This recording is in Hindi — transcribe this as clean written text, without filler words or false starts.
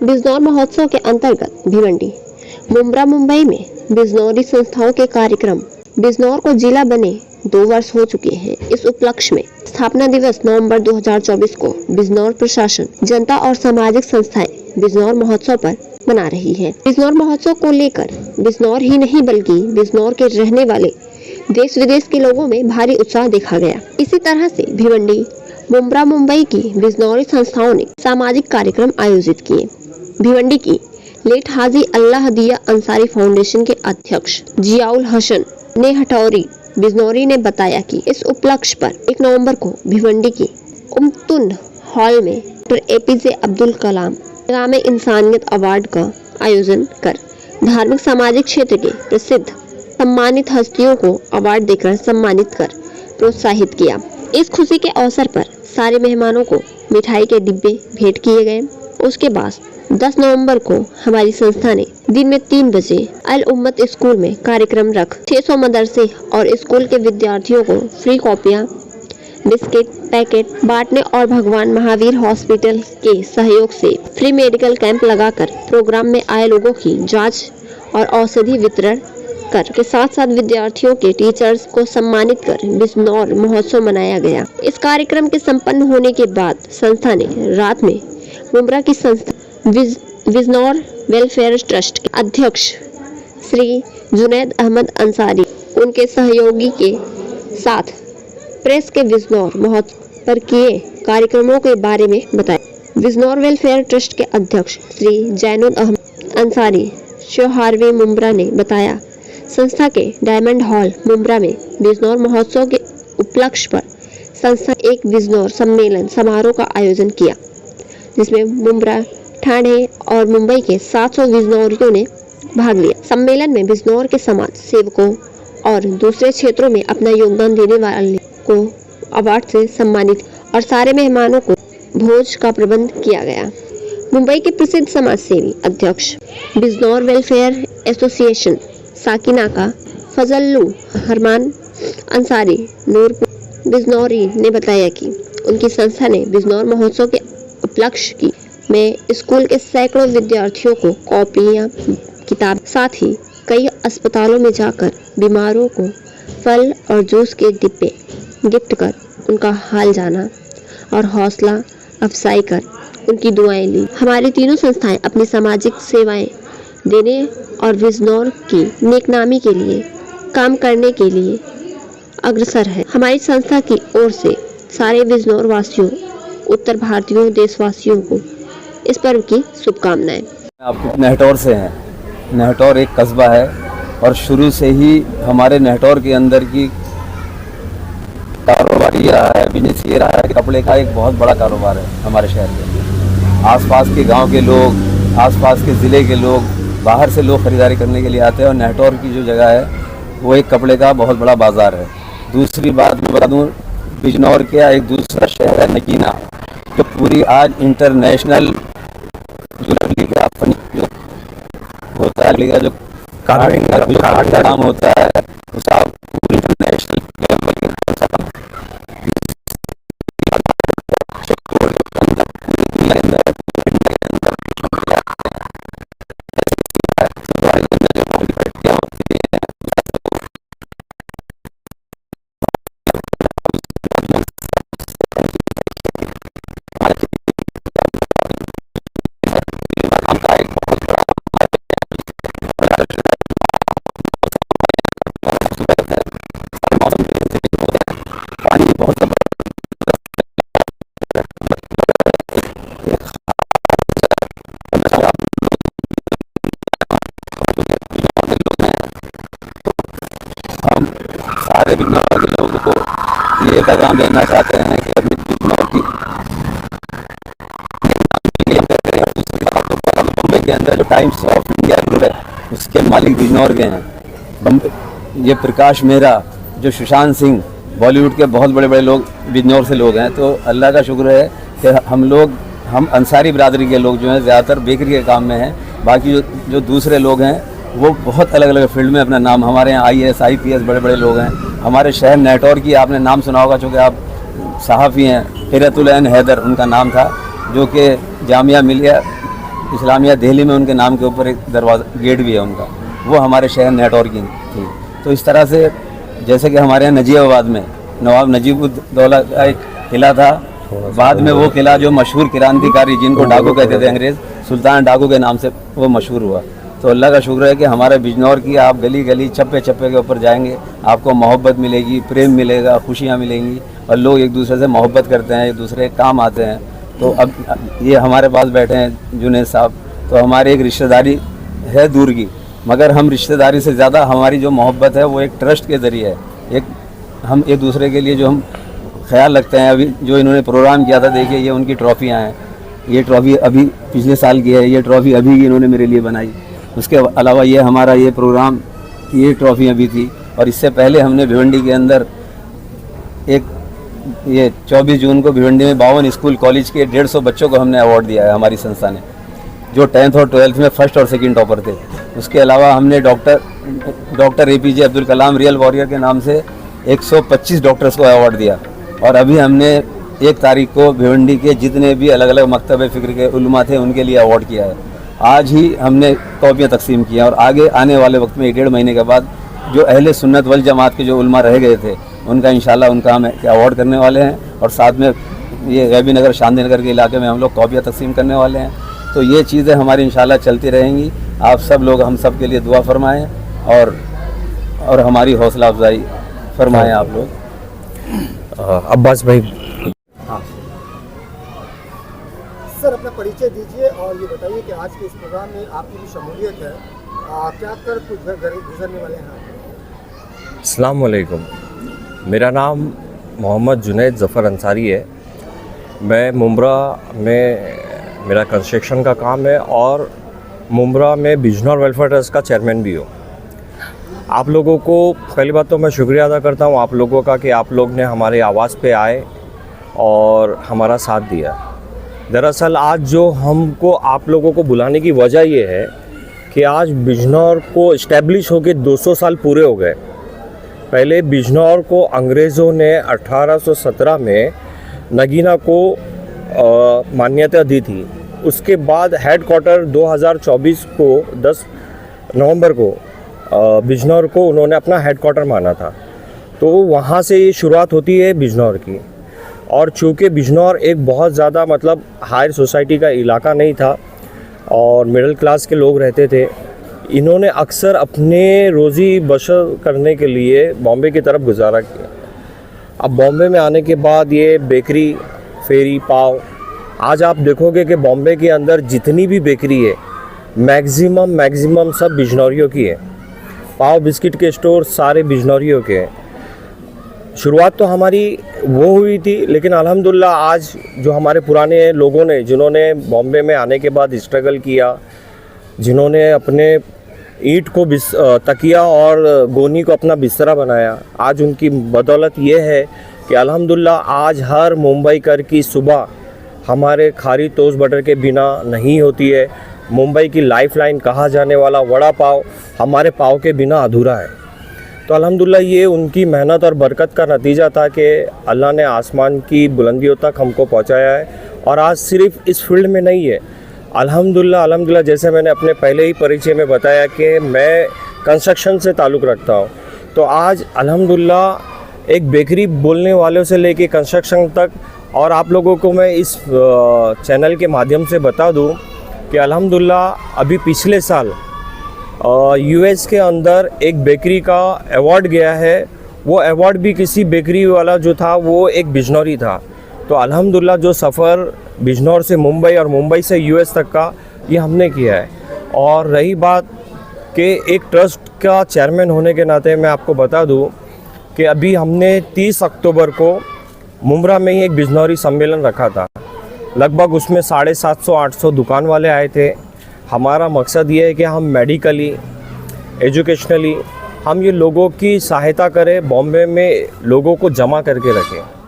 बिजनौर महोत्सव के अंतर्गत भिवंडी मुंब्रा मुंबई में बिजनौरी संस्थाओं के कार्यक्रम। बिजनौर को जिला बने 2 वर्ष हो चुके हैं। इस उपलक्ष्य में स्थापना दिवस नवंबर 2024 को बिजनौर प्रशासन, जनता और सामाजिक संस्थाएं बिजनौर महोत्सव पर मना रही है। बिजनौर महोत्सव को लेकर बिजनौर ही नहीं बल्कि बिजनौर के रहने वाले देश विदेश के लोगों में भारी उत्साह देखा गया। इसी तरह से भिवंडी मुंब्रा मुंबई की बिजनौरी संस्थाओं ने सामाजिक कार्यक्रम आयोजित किए। भिवंडी की लेट हाजी अल्लाह दिया अंसारी फाउंडेशन के अध्यक्ष जियाउल हसन ने हटौरी बिजनौरी ने बताया कि इस उपलक्ष्य पर 1 नवंबर को भिवंडी की उम्तुन हॉल में डॉक्टर APJ अब्दुल कलाम पैगाम इंसानियत अवार्ड का आयोजन कर धार्मिक सामाजिक क्षेत्र के प्रसिद्ध सम्मानित हस्तियों को अवार्ड देकर सम्मानित कर प्रोत्साहित किया। इस खुशी के अवसर पर सारे मेहमानों को मिठाई के डिब्बे भेंट किए गए। उसके बाद 10 नवंबर को हमारी संस्था ने दिन में 3 बजे अल उम्मत स्कूल में कार्यक्रम रख 600 मदरसे और स्कूल के विद्यार्थियों को फ्री कॉपियां, बिस्किट पैकेट बांटने और भगवान महावीर हॉस्पिटल के सहयोग से फ्री मेडिकल कैंप लगाकर प्रोग्राम में आए लोगों की जांच और औषधि वितरण कर के साथ विद्यार्थियों के टीचर्स को सम्मानित कर बिजनौर महोत्सव मनाया गया। इस कार्यक्रम के संपन्न होने के बाद संस्था ने रात में मुंब्रा की संस्था बिजनौर वेलफेयर ट्रस्ट के अध्यक्ष श्री जुनैद अहमद अंसारी उनके सहयोगी के साथ प्रेस के बिजनौर महोत्सव पर किए कार्यक्रमों के बारे में बताया। बिजनौर वेलफेयर ट्रस्ट के अध्यक्ष श्री जैनुल अहमद अंसारी शोहारवे मुंब्रा ने बताया, संस्था के डायमंड हॉल मुंब्रा में बिजनौर महोत्सव के उपलक्ष्य पर संस्था एक बिजनौर सम्मेलन समारोह का आयोजन किया, जिसमें मुंब्रा, ठाणे और मुंबई के 700 बिजनौरियों ने भाग लिया। सम्मेलन में बिजनौर के समाज सेवकों और दूसरे क्षेत्रों में अपना योगदान देने वाले को अवार्ड से सम्मानित और सारे मेहमानों को भोज का प्रबंध किया गया। मुंबई के प्रसिद्ध समाज सेवी अध्यक्ष बिजनौर वेलफेयर एसोसिएशन साकिना का फजल्लू हरमान अंसारी नूरपुर बिजनौरी ने बताया कि उनकी संस्था ने बिजनौर महोत्सव के उपलक्ष्य की में स्कूल के सैकड़ों विद्यार्थियों को कॉपियां, किताब, साथ ही कई अस्पतालों में जाकर बीमारों को फल और जूस के डिब्बे गिफ्ट कर उनका हाल जाना और हौसला अफजाई कर उनकी दुआएं ली। हमारी तीनों संस्थाएं अपनी सामाजिक सेवाएं देने और बिजनौर की नेकनामी के लिए काम करने के लिए अग्रसर है। हमारी संस्था की ओर से सारे बिजनौर वासियों, उत्तर भारतीयों, देशवासियों को इस पर्व की शुभकामनाएं। आप नेहटौर से हैं। नेहटौर एक कस्बा है और शुरू से ही हमारे नेहटौर के अंदर की कारोबार ये रहा है, बिजनेस ये रहा है, कपड़े का एक बहुत बड़ा कारोबार है हमारे शहर में। आसपास के गांव के लोग, आसपास के ज़िले के लोग, बाहर से लोग ख़रीदारी करने के लिए आते हैं और नेहटौर की जो जगह है वो एक कपड़े का बहुत बड़ा बाज़ार है। दूसरी बात मैं बता दूँ, बिजनौर का एक दूसरा शहर है नगीना, जो पूरी आज इंटरनेशनल जो होता है, जो काम होता है इंटरनेशनल सारे बिजनौर के लोगों को ये पैगाम देना चाहते हैं कि अपनी बिजनौर की बम्बई के अंदर जो टाइम्स ऑफ इंडिया है उसके मालिक बिजनौर के हैं। ये प्रकाश मेहरा, जो सुशांत सिंह, बॉलीवुड के बहुत बड़े बड़े लोग बिजनौर से लोग हैं। तो अल्लाह का शुक्र है कि हम अंसारी बिरादरी के लोग जो हैं ज़्यादातर बेकरी के काम में हैं। बाकी जो दूसरे लोग हैं वो बहुत अलग अलग फील्ड में अपना नाम, हमारे यहाँ IAS IPS बड़े बड़े लोग हैं। हमारे शहर नेहटौर की आपने नाम सुना होगा, चूँकि आप सहाफ़ी हैं, हिरतुल ऐन हैदर उनका नाम था, जो कि जामिया मिलिया इस्लामिया दिल्ली में उनके नाम के ऊपर एक दरवाज़ा गेट भी है उनका, वो हमारे शहर नेटौर की थी। तो इस तरह से जैसे कि हमारे यहाँ नजीबाबाद में नवाब नजीबुद्दौला का एक किला था, बाद में वो किला जो मशहूर क्रांतिकारी जिनको डाकू कहते थे अंग्रेज़, सुल्तान डाकू के नाम से वो मशहूर हुआ। तो अल्लाह का शुक्र है कि हमारे बिजनौर की आप गली गली चप्पे चप्पे के ऊपर जाएंगे, आपको मोहब्बत मिलेगी, प्रेम मिलेगा, खुशियाँ मिलेंगी और लोग एक दूसरे से मोहब्बत करते हैं, एक दूसरे के काम आते हैं। तो अब ये हमारे पास बैठे हैं जुनैद साहब, तो हमारी एक रिश्तेदारी है दूर की, मगर हम रिश्तेदारी से ज़्यादा हमारी जो मोहब्बत है वो एक ट्रस्ट के ज़रिए है। एक हम एक दूसरे के लिए जो हम ख्याल रखते हैं। अभी जो इन्होंने प्रोग्राम किया था, देखिए ये उनकी ट्रॉफियाँ हैं, ये ट्रॉफ़ी अभी पिछले साल की है, ये ट्रॉफ़ी अभी की इन्होंने मेरे लिए बनाई। उसके अलावा ये हमारा ये प्रोग्राम की ये ट्रॉफ़ी अभी थी, और इससे पहले हमने भिवंडी के अंदर एक ये 24 जून को भिवंडी में 52 स्कूल कॉलेज के 150 बच्चों को हमने अवार्ड दिया है हमारी संस्था ने, जो 10th और 12th में फर्स्ट और सेकंड टॉपर थे। उसके अलावा हमने doctor APJ Abdul Kalam real warrior के नाम से 125 डॉक्टर्स को अवार्ड दिया। और अभी हमने 1 तारीख को भिवंडी के जितने भी अलग अलग मकतब फ़िक्र के उलमा थे उनके लिए अवार्ड किया है। आज ही हमने कॉपियाँ तकसीम किया, और आगे आने वाले वक्त में 1.5 महीने के बाद जो अहले सुन्नत वल जमात के जो उलमा रह गए थे उनका इंशाल्लाह उनका हम अवार्ड करने वाले हैं, और साथ में ये गैबी नगर शांति नगर के इलाके में हम लोग कॉपियाँ तकसीम करने वाले हैं। तो ये चीज़ें हमारी इंशाल्लाह चलती रहेंगी। आप सब लोग हम सब के लिए दुआ फरमाएँ और हमारी हौसला अफजाई फरमाएँ आप लोग। अब्बास भाई। हाँ सर, अपना परिचय दीजिए और ये बताइए कि आज के इस प्रोग्राम में आपकी भी शमूलियत है, क्या कर कुछ गुजरने वाले हैं? अस्सलाम वालेकुम, मेरा नाम मोहम्मद जुनैद ज़फ़र अंसारी है। मैं मुंब्रा में मेरा कंस्ट्रक्शन का काम है और मुंब्रा में बिजनौर वेलफेयर ट्रस्ट का चेयरमैन भी हूँ। आप लोगों को पहली बात तो मैं शुक्रिया अदा करता हूँ आप लोगों का कि आप लोग ने हमारे आवाज़ पे आए और हमारा साथ दिया। दरअसल आज जो हमको आप लोगों को बुलाने की वजह ये है कि आज बिजनौर को इस्टेब्लिश होके 200 साल पूरे हो गए। पहले बिजनौर को अंग्रेज़ों ने 1817 में नगीना को मान्यता दी थी। उसके बाद हेड क्वार्टर 2024 को 10 नवंबर को बिजनौर को उन्होंने अपना हेड क्वार्टर माना था। तो वहाँ से ये शुरुआत होती है बिजनौर की। और चूँकि बिजनौर एक बहुत ज़्यादा मतलब हायर सोसाइटी का इलाका नहीं था और मिडिल क्लास के लोग रहते थे, इन्होंने अक्सर अपने रोज़ी बसर करने के लिए बॉम्बे की तरफ गुजारा किया। अब बॉम्बे में आने के बाद ये बेकरी, फेरी, पाव, आज आप देखोगे कि बॉम्बे के अंदर जितनी भी बेकरी है मैक्सिमम सब बिजनौरियों की है। पाव बिस्किट के स्टोर सारे बिजनौरियों के हैं। शुरुआत तो हमारी वो हुई थी, लेकिन अल्हम्दुलिल्लाह आज जो हमारे पुराने लोगों ने जिन्होंने बॉम्बे में आने के बाद स्ट्रगल किया, जिन्होंने अपने ईंट को तकिया और गोनी को अपना बिस्तरा बनाया, आज उनकी बदौलत ये है कि अल्हम्दुलिल्लाह आज हर मुंबईकर की सुबह हमारे खारी टोस्ट बटर के बिना नहीं होती है। मुंबई की लाइफलाइन कहा जाने वाला वड़ा पाव हमारे पाव के बिना अधूरा है। तो अल्हम्दुलिल्लाह ये उनकी मेहनत और बरकत का नतीजा था कि अल्लाह ने आसमान की बुलंदियों तक हमको पहुंचाया है। और आज सिर्फ इस फील्ड में नहीं है, अल्हम्दुलिल्लाह जैसे मैंने अपने पहले ही परिचय में बताया कि मैं कंस्ट्रक्शन से ताल्लुक़ रखता हूँ। तो आज अल्हम्दुलिल्लाह एक बेकरी बोलने वालों से लेके कंस्ट्रक्शन तक, और आप लोगों को मैं इस चैनल के माध्यम से बता दूँ कि अल्हम्दुलिल्लाह अभी पिछले साल US के अंदर एक बेकरी का अवार्ड गया है। वो अवार्ड भी किसी बेकरी वाला जो था वो एक बिजनौरी था। तो अल्हम्दुलिल्लाह जो सफ़र बिजनौर से मुंबई और मुंबई से US तक का ये हमने किया है। और रही बात कि एक ट्रस्ट का चेयरमैन होने के नाते मैं आपको बता दूं कि अभी हमने 30 अक्टूबर को मुंब्रा में ही एक बिजनौरी सम्मेलन रखा था। लगभग उसमें 750-800 दुकान वाले आए थे। हमारा मकसद ये है कि हम मेडिकली, एजुकेशनली हम ये लोगों की सहायता करें, बॉम्बे में लोगों को जमा करके रखें।